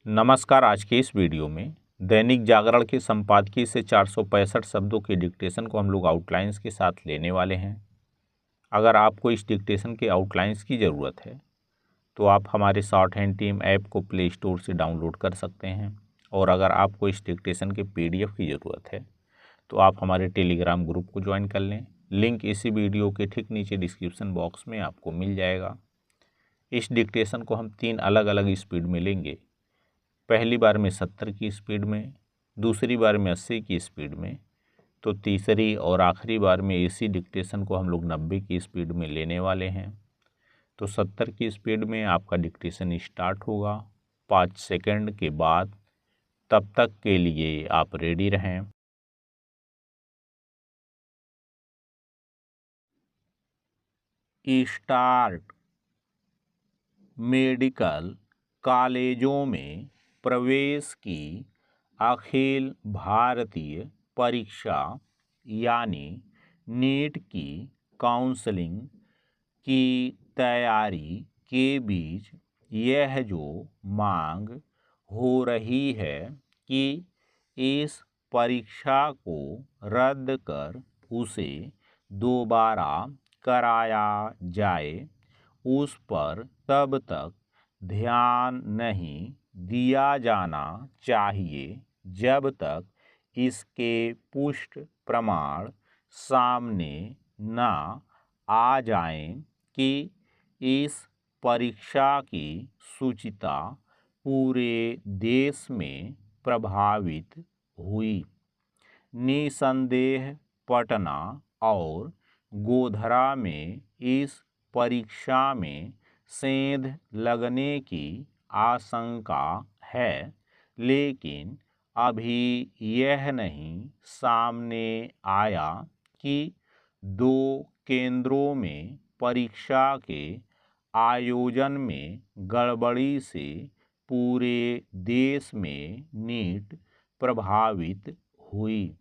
नमस्कार। आज के इस वीडियो में दैनिक जागरण के संपादकीय से 465 शब्दों के डिक्टेशन को हम लोग आउटलाइंस के साथ लेने वाले हैं। अगर आपको इस डिक्टेशन के आउटलाइंस की ज़रूरत है तो आप हमारे शॉर्ट हैंड टीम ऐप को प्ले स्टोर से डाउनलोड कर सकते हैं, और अगर आपको इस डिक्टेशन के PDF की ज़रूरत है तो आप हमारे टेलीग्राम ग्रुप को ज्वाइन कर लें। लिंक इसी वीडियो के ठीक नीचे डिस्क्रिप्शन बॉक्स में आपको मिल जाएगा। इस डिक्टेशन को हम 3 अलग अलग स्पीड में लेंगे। पहली बार में 70 की स्पीड में, दूसरी बार में 80 की स्पीड में, तो तीसरी और आखिरी बार में इसी डिक्टेशन को हम लोग 90 की स्पीड में लेने वाले हैं। तो 70 की स्पीड में आपका डिक्टेशन स्टार्ट होगा 5 सेकंड के बाद। तब तक के लिए आप रेडी रहें। स्टार्ट। मेडिकल कॉलेजों में प्रवेश की अखिल भारतीय परीक्षा यानी नीट की काउंसलिंग की तैयारी के बीच यह जो मांग हो रही है कि इस परीक्षा को रद्द कर उसे दोबारा कराया जाए, उस पर तब तक ध्यान नहीं दिया जाना चाहिए जब तक इसके पुष्ट प्रमाण सामने न आ जाएं कि इस परीक्षा की शुचिता पूरे देश में प्रभावित हुई। निसंदेह पटना और गोधरा में इस परीक्षा में सेंध लगने की आशंका है, लेकिन अभी यह नहीं सामने आया कि 2 केंद्रों में परीक्षा के आयोजन में गड़बड़ी से पूरे देश में नीट प्रभावित हुई।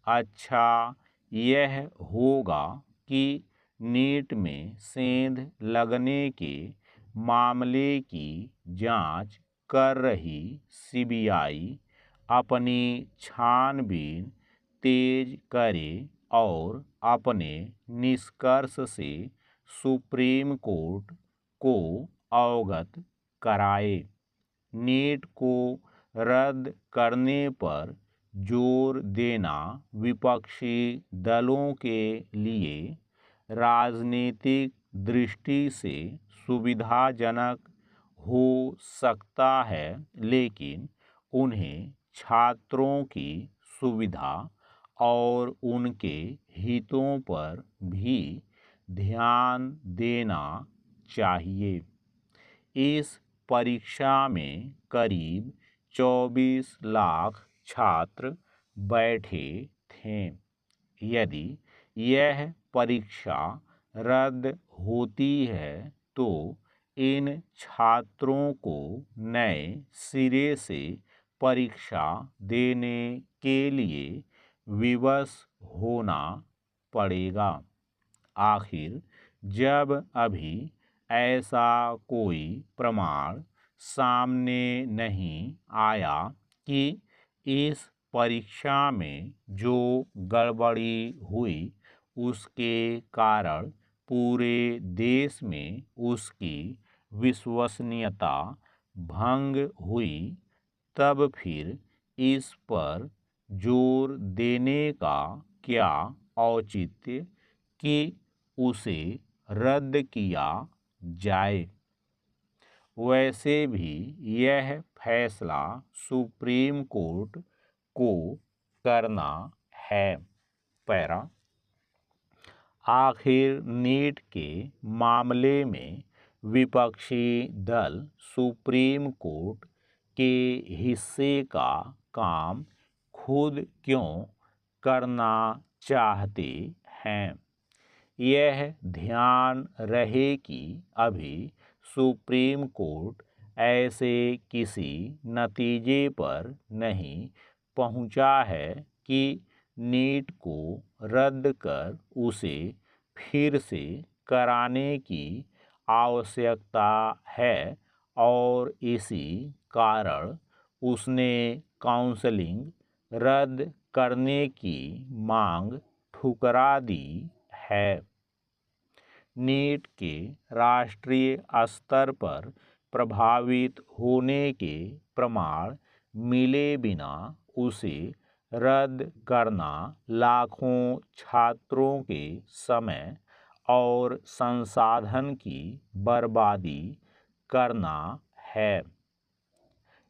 अच्छा यह होगा कि नीट में सेंध लगने के मामले की जांच कर रही CBI अपनी छानबीन तेज करे और अपने निष्कर्ष से सुप्रीम कोर्ट को अवगत कराए। नीट को रद्द करने पर जोर देना विपक्षी दलों के लिए राजनीतिक दृष्टि से सुविधाजनक हो सकता है, लेकिन उन्हें छात्रों की सुविधा और उनके हितों पर भी ध्यान देना चाहिए। इस परीक्षा में करीब 24 लाख छात्र बैठे थे। यदि यह परीक्षा रद्द होती है तो इन छात्रों को नए सिरे से परीक्षा देने के लिए विवश होना पड़ेगा। आखिर जब अभी ऐसा कोई प्रमाण सामने नहीं आया कि इस परीक्षा में जो गड़बड़ी हुई उसके कारण पूरे देश में उसकी विश्वसनीयता भंग हुई, तब फिर इस पर जोर देने का क्या औचित्य कि उसे रद्द किया जाए। वैसे भी यह फैसला सुप्रीम कोर्ट को करना है। पैरा। आखिर नीट के मामले में विपक्षी दल सुप्रीम कोर्ट के हिस्से का काम खुद क्यों करना चाहते हैं? यह ध्यान रहे कि अभी सुप्रीम कोर्ट ऐसे किसी नतीजे पर नहीं पहुंचा है कि नीट को रद्द कर उसे फिर से कराने की आवश्यकता है और इसी कारण उसने काउंसलिंग रद्द करने की मांग ठुकरा दी है। नीट के राष्ट्रीय स्तर पर प्रभावित होने के प्रमाण मिले बिना उसे रद्द करना लाखों छात्रों के समय और संसाधन की बर्बादी करना है।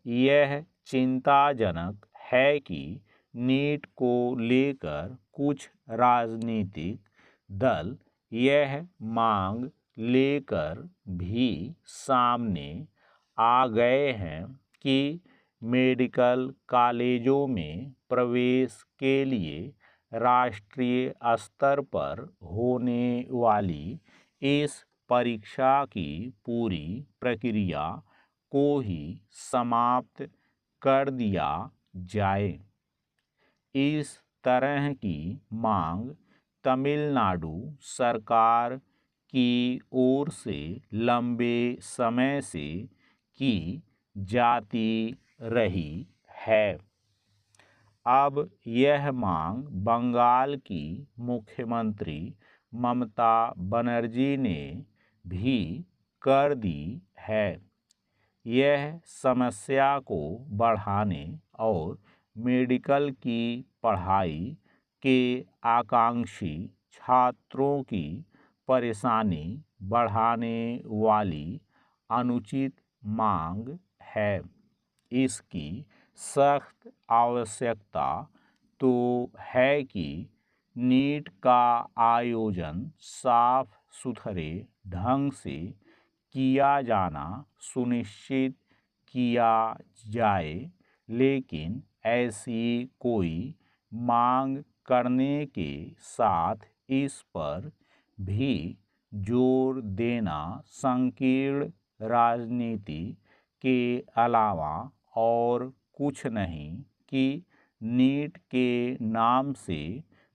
यह चिंताजनक है कि नीट को लेकर कुछ राजनीतिक दल यह मांग लेकर भी सामने आ गए हैं कि मेडिकल कॉलेजों में प्रवेश के लिए राष्ट्रीय स्तर पर होने वाली इस परीक्षा की पूरी प्रक्रिया को ही समाप्त कर दिया जाए। इस तरह की मांग तमिलनाडु सरकार की ओर से लंबे समय से की जाती रही है। अब यह मांग बंगाल की मुख्यमंत्री ममता बनर्जी ने भी कर दी है। यह समस्या को बढ़ाने और मेडिकल की पढ़ाई के आकांक्षी छात्रों की परेशानी बढ़ाने वाली अनुचित मांग है। इसकी सख्त आवश्यकता तो है कि नीट का आयोजन साफ सुथरे ढंग से किया जाना सुनिश्चित किया जाए, लेकिन ऐसी कोई मांग करने के साथ इस पर भी जोर देना संकीर्ण राजनीति के अलावा और कुछ नहीं कि नीट के नाम से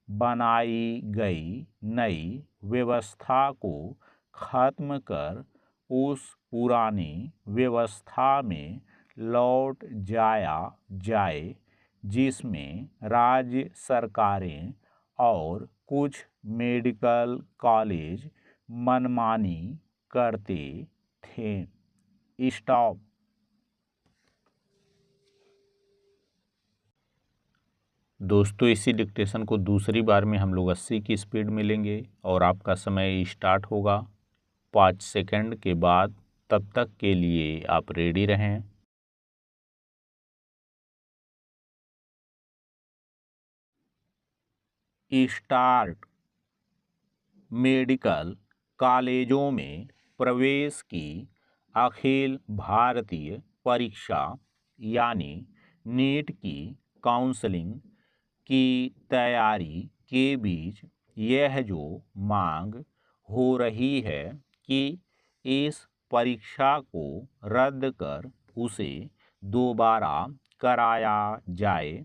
बनाई गई नई व्यवस्था को खत्म कर उस पुरानी व्यवस्था में लौट जाया जाए, जिसमें राज्य सरकारें और कुछ मेडिकल कॉलेज मनमानी करते थे। स्टॉप। दोस्तों, इसी डिक्टेशन को दूसरी बार में हम लोग 80 की स्पीड में लेंगे और आपका समय स्टार्ट होगा 5 सेकंड के बाद। तब तक के लिए आप रेडी रहें। स्टार्ट। मेडिकल कॉलेजों में प्रवेश की अखिल भारतीय परीक्षा यानी नीट की काउंसलिंग की तैयारी के बीच यह जो मांग हो रही है कि इस परीक्षा को रद्द कर उसे दोबारा कराया जाए,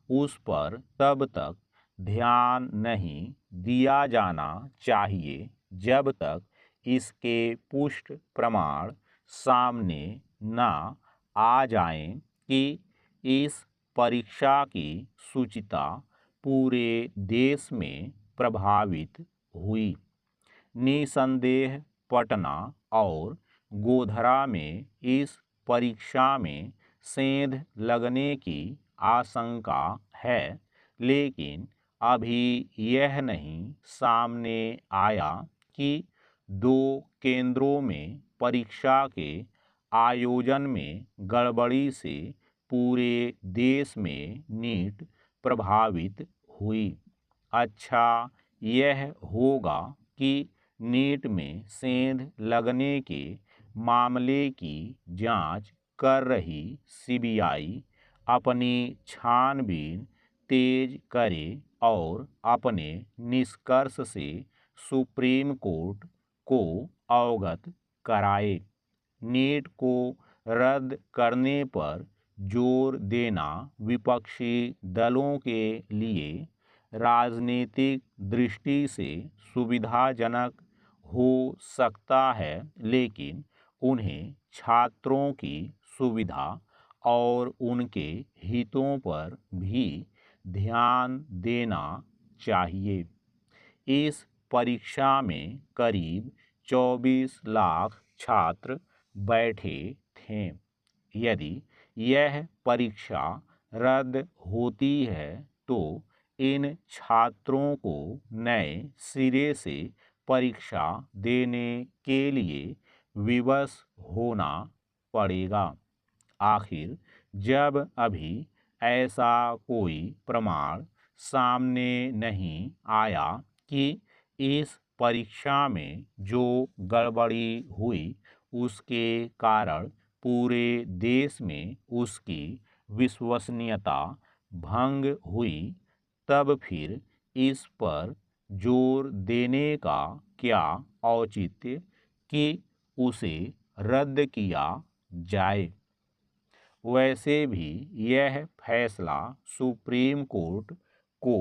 उस पर तब तक ध्यान नहीं दिया जाना चाहिए जब तक इसके पुष्ट प्रमाण सामने न आ जाएं कि इस परीक्षा की शुचिता पूरे देश में प्रभावित हुई। निसंदेह पटना और गोधरा में इस परीक्षा में सेंध लगने की आशंका है, लेकिन अभी यह नहीं सामने आया कि 2 केंद्रों में परीक्षा के आयोजन में गड़बड़ी से पूरे देश में नीट प्रभावित हुई। अच्छा यह होगा कि नीट में सेंध लगने के मामले की जांच कर रही सीबीआई अपनी छानबीन तेज करे और अपने निष्कर्ष से सुप्रीम कोर्ट को अवगत कराए। नीट को रद्द करने पर जोर देना विपक्षी दलों के लिए राजनीतिक दृष्टि से सुविधाजनक हो सकता है, लेकिन उन्हें छात्रों की सुविधा और उनके हितों पर भी ध्यान देना चाहिए। इस परीक्षा में करीब 24 लाख छात्र बैठे थे। यदि यह परीक्षा रद्द होती है तो इन छात्रों को नए सिरे से परीक्षा देने के लिए विवश होना पड़ेगा। आखिर जब अभी ऐसा कोई प्रमाण सामने नहीं आया कि इस परीक्षा में जो गड़बड़ी हुई उसके कारण पूरे देश में उसकी विश्वसनीयता भंग हुई, तब फिर इस पर जोर देने का क्या औचित्य कि उसे रद्द किया जाए। वैसे भी यह फैसला सुप्रीम कोर्ट को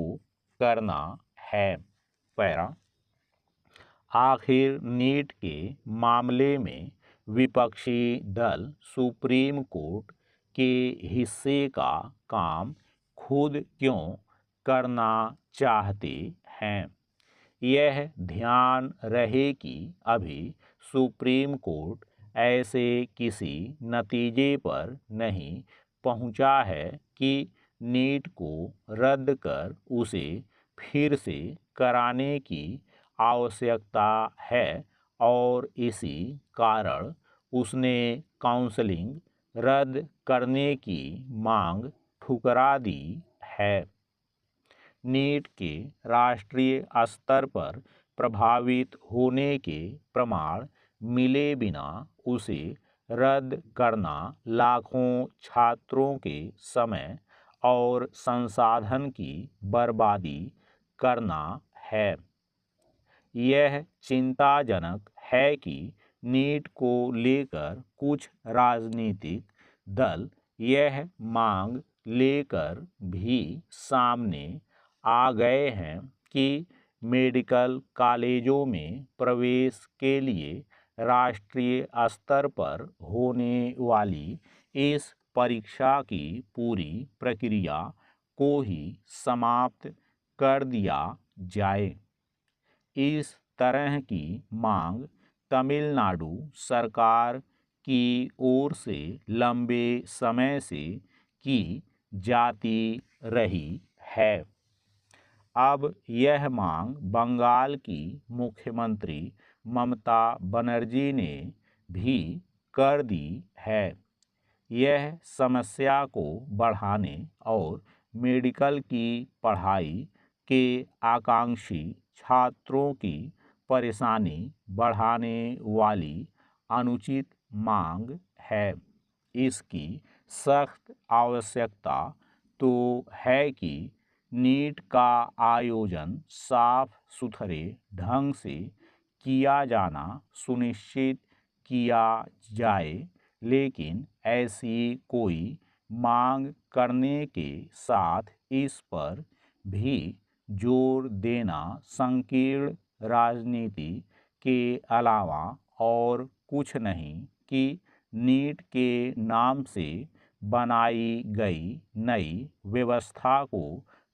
करना है। पैरा आखिर नीट के मामले में विपक्षी दल सुप्रीम कोर्ट के हिस्से का काम खुद क्यों करना चाहते हैं? यह ध्यान रहे कि अभी सुप्रीम कोर्ट ऐसे किसी नतीजे पर नहीं पहुंचा है कि नीट को रद्द कर उसे फिर से कराने की आवश्यकता है और इसी कारण उसने काउंसलिंग रद्द करने की मांग ठुकरा दी है। नीट के राष्ट्रीय स्तर पर प्रभावित होने के प्रमाण मिले बिना उसे रद्द करना लाखों छात्रों के समय और संसाधन की बर्बादी करना है। यह चिंताजनक है कि नीट को लेकर कुछ राजनीतिक दल यह मांग लेकर भी सामने आ गए हैं कि मेडिकल कॉलेजों में प्रवेश के लिए राष्ट्रीय स्तर पर होने वाली इस परीक्षा की पूरी प्रक्रिया को ही समाप्त कर दिया जाए। इस तरह की मांग तमिलनाडु सरकार की ओर से लंबे समय से की जाती रही है। अब यह मांग बंगाल की मुख्यमंत्री ममता बनर्जी ने भी कर दी है। यह समस्या को बढ़ाने और मेडिकल की पढ़ाई के आकांक्षी छात्रों की परेशानी बढ़ाने वाली अनुचित मांग है। इसकी सख्त आवश्यकता तो है कि नीट का आयोजन साफ सुथरे ढंग से किया जाना सुनिश्चित किया जाए, लेकिन ऐसी कोई मांग करने के साथ इस पर भी जोर देना संकीर्ण राजनीति के अलावा और कुछ नहीं कि नीट के नाम से बनाई गई नई व्यवस्था को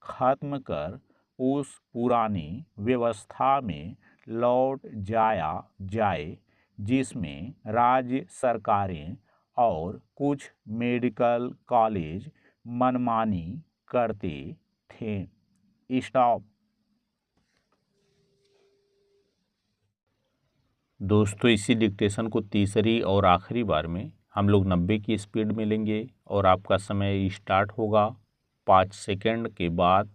खत्म कर उस पुरानी व्यवस्था में लौट जाया जाए जिसमें राज्य सरकारें और कुछ मेडिकल कॉलेज मनमानी करते थे। स्टॉप। दोस्तों, इसी डिक्टेशन को तीसरी और आखिरी बार में हम लोग 90 की स्पीड में लेंगे और आपका समय स्टार्ट होगा 5 सेकंड के बाद।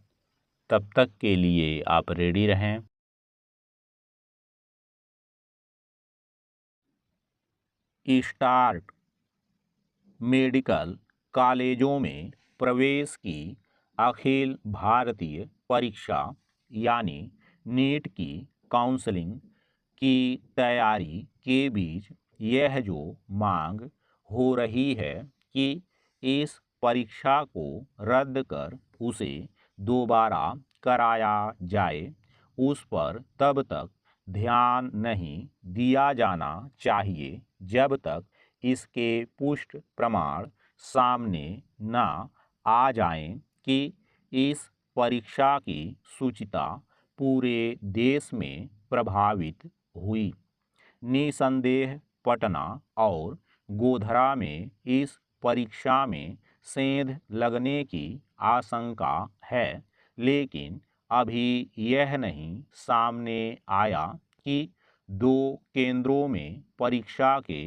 तब तक के लिए आप रेडी रहें। स्टार्ट। मेडिकल कॉलेजों में प्रवेश की अखिल भारतीय परीक्षा यानी नीट की काउंसलिंग की तैयारी के बीच यह जो मांग हो रही है कि इस परीक्षा को रद्द कर उसे दोबारा कराया जाए, उस पर तब तक ध्यान नहीं दिया जाना चाहिए जब तक इसके पुष्ट प्रमाण सामने न आ जाएं कि इस परीक्षा की शुचिता पूरे देश में प्रभावित हुई। निसंदेह पटना और गोधरा में इस परीक्षा में सेंध लगने की आशंका है, लेकिन अभी यह नहीं सामने आया कि 2 केंद्रों में परीक्षा के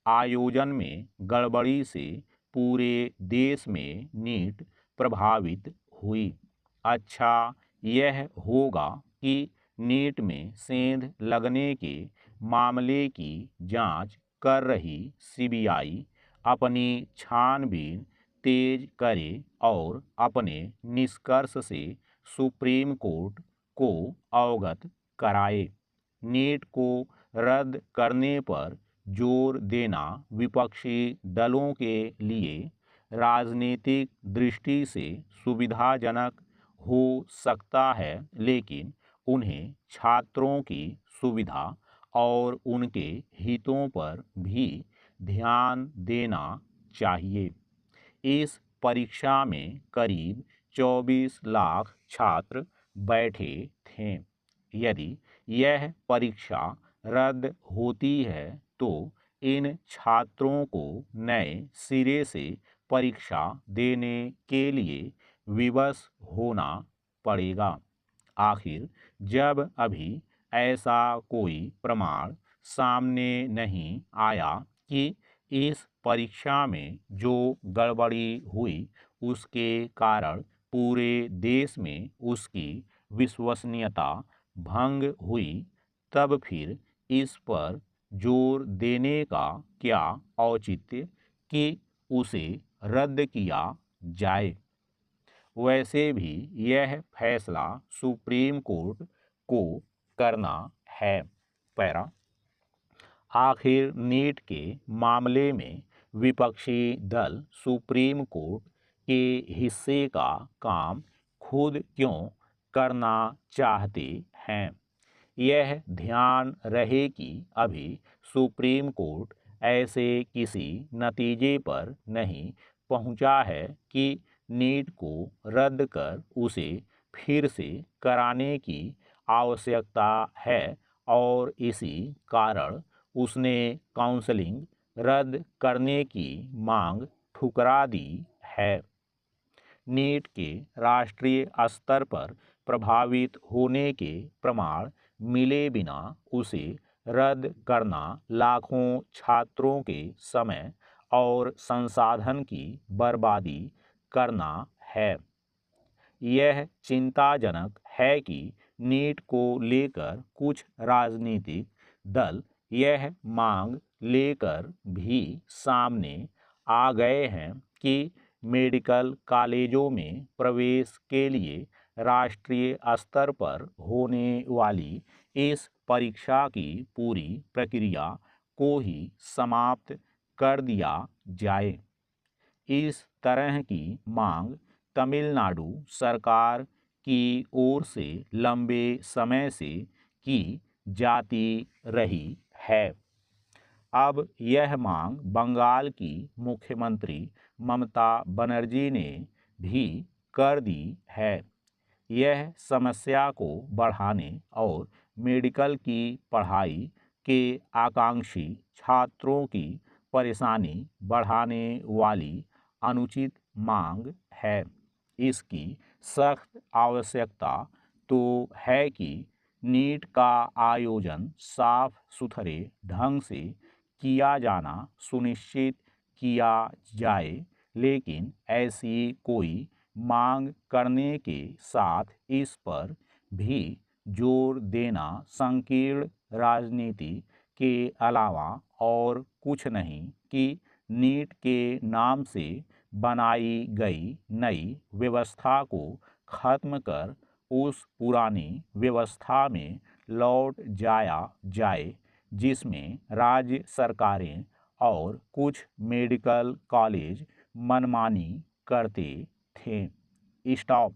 आयोजन में गड़बड़ी से पूरे देश में नीट प्रभावित हुई। अच्छा यह होगा कि नीट में सेंध लगने के मामले की जांच कर रही सीबीआई अपनी छानबीन तेज करे और अपने निष्कर्ष से सुप्रीम कोर्ट को अवगत कराए। नीट को रद्द करने पर जोर देना विपक्षी दलों के लिए राजनीतिक दृष्टि से सुविधाजनक हो सकता है, लेकिन उन्हें छात्रों की सुविधा और उनके हितों पर भी ध्यान देना चाहिए। इस परीक्षा में करीब 24 लाख छात्र बैठे थे। यदि यह परीक्षा रद्द होती है तो इन छात्रों को नए सिरे से परीक्षा देने के लिए विवश होना पड़ेगा। आखिर जब अभी ऐसा कोई प्रमाण सामने नहीं आया कि इस परीक्षा में जो गड़बड़ी हुई उसके कारण पूरे देश में उसकी विश्वसनीयता भंग हुई, तब फिर इस पर जोर देने का क्या औचित्य कि उसे रद्द किया जाए। वैसे भी यह फैसला सुप्रीम कोर्ट को करना है। पैरा आखिर नीट के मामले में विपक्षी दल सुप्रीम कोर्ट के हिस्से का काम खुद क्यों करना चाहते हैं। यह ध्यान रहे कि अभी सुप्रीम कोर्ट ऐसे किसी नतीजे पर नहीं पहुंचा है कि नीट को रद्द कर उसे फिर से कराने की आवश्यकता है और इसी कारण उसने काउंसलिंग रद्द करने की मांग ठुकरा दी है। नीट के राष्ट्रीय स्तर पर प्रभावित होने के प्रमाण मिले बिना उसे रद्द करना लाखों छात्रों के समय और संसाधन की बर्बादी करना है। यह चिंताजनक है कि नीट को लेकर कुछ राजनीतिक दल यह मांग लेकर भी सामने आ गए हैं कि मेडिकल कॉलेजों में प्रवेश के लिए राष्ट्रीय स्तर पर होने वाली इस परीक्षा की पूरी प्रक्रिया को ही समाप्त कर दिया जाए। इस तरह की मांग तमिलनाडु सरकार की ओर से लंबे समय से की जाती रही है। अब यह मांग बंगाल की मुख्यमंत्री ममता बनर्जी ने भी कर दी है। यह समस्या को बढ़ाने और मेडिकल की पढ़ाई के आकांक्षी छात्रों की परेशानी बढ़ाने वाली अनुचित मांग है। इसकी सख्त आवश्यकता तो है कि नीट का आयोजन साफ सुथरे ढंग से किया जाना सुनिश्चित किया जाए, लेकिन ऐसी कोई मांग करने के साथ इस पर भी जोर देना संकीर्ण राजनीति के अलावा और कुछ नहीं कि नीट के नाम से बनाई गई नई व्यवस्था को खत्म कर उस पुरानी व्यवस्था में लौट जाया जाए जिसमें राज्य सरकारें और कुछ मेडिकल कॉलेज मनमानी करते थे। स्टॉप।